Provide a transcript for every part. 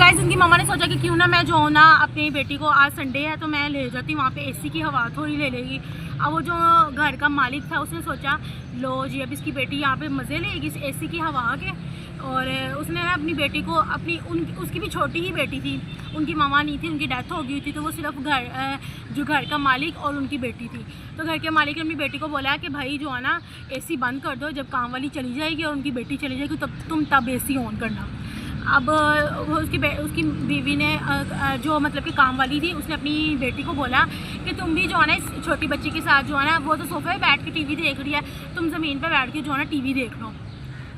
Guys उनकी मम्मा ने सोचा कि क्यों ना मैं जो ना अपनी बेटी को, आज संडे है तो मैं ले जाती हूँ वहाँ पे, एसी की हवा थोड़ी ले लेगी। अब वो जो घर का मालिक था उसने सोचा लो जी अब इसकी बेटी यहाँ पे मज़े लेगी इस एसी की हवा के। और उसने अपनी बेटी को उसकी भी छोटी ही बेटी थी, उनकी मामा नहीं थी, उनकी डेथ हो गई थी, तो वो सिर्फ जो घर का मालिक और उनकी बेटी थी। तो घर के मालिक ने अपनी बेटी को बोला कि भाई जो है ना एसी बंद कर दो, जब काम वाली चली जाएगी और उनकी बेटी चली जाएगी तब एसी ऑन करना। अब उसकी बीवी ने जो मतलब कि काम वाली थी उसने अपनी बेटी को बोला कि तुम भी जो है ना इस छोटी बच्ची के साथ जो है ना, वो तो सोफे पे बैठ के टीवी देख रही है, तुम ज़मीन पे बैठ के जो है ना टीवी देख लो,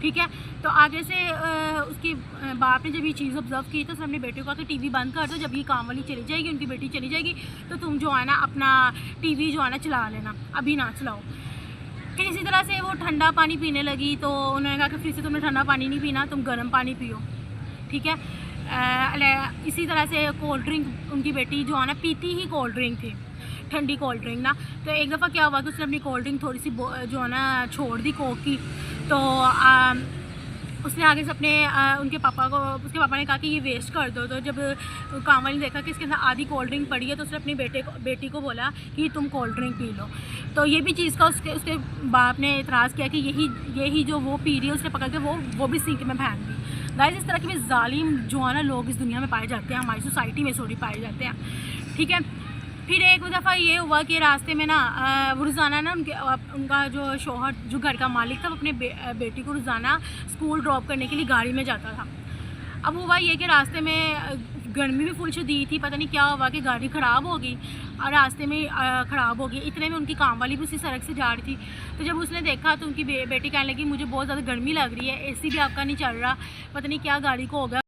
ठीक है। तो आगे से उसकी बाप ने जब ये चीज़ ऑब्जर्व की तो उसने अपनी बेटी को कहा कि टीवी बंद कर दो, जब ये काम वाली चली जाएगी, उनकी बेटी चली जाएगी, तो तुम जो है ना अपना टीवी जो है ना चला लेना, अभी ना चलाओ। कि इसी तरह से वो ठंडा पानी पीने लगी, तो उन्होंने कहा कि फिर से तुमने ठंडा पानी नहीं पीना, तुम गर्म पानी पियो, ठीक है। इसी तरह से कोल्ड ड्रिंक उनकी बेटी जो है ना पीती ही कोल्ड ड्रिंक थी, ठंडी कोल्ड ड्रिंक ना। तो एक दफ़ा क्या हुआ कि उसने अपनी कोल्ड ड्रिंक थोड़ी सी जो है ना छोड़ दी कोक की, तो उसने आगे से उसके पापा ने कहा कि ये वेस्ट कर दो। तो जब काम वाली ने देखा कि इसके अंदर आधी कोल्ड ड्रिंक पड़ी है, तो उसने अपनी बेटी को बोला कि तुम कोल्ड ड्रिंक पी लो। तो ये भी चीज़ का उसके बाप ने इतराज़ किया कि यही जो वो पी रही है, उसने पकड़ के वो भी सिंक में फेंक दी। गाइस इस तरह के भी जालिम जो है ना लोग इस दुनिया में पाए जाते हैं, हमारी सोसाइटी में सॉरी पाए जाते हैं, ठीक है। फिर एक दफ़ा ये हुआ कि रास्ते में ना वो रोज़ाना ना उनका जो शौहर जो घर का मालिक था वो अपने बेटी को रोज़ाना स्कूल ड्रॉप करने के लिए गाड़ी में जाता था। अब हुआ ये कि रास्ते में गर्मी भी फुल शदीद थी, पता नहीं क्या हुआ कि गाड़ी ख़राब हो गई और रास्ते में ख़राब हो गई। इतने में उनकी काम वाली भी उसी सड़क से जा रही थी, तो जब उसने देखा तो उनकी बेटी कहने लगी मुझे बहुत ज़्यादा गर्मी लग रही है, एसी भी आपका नहीं चल रहा, पता नहीं क्या गाड़ी को हो गया।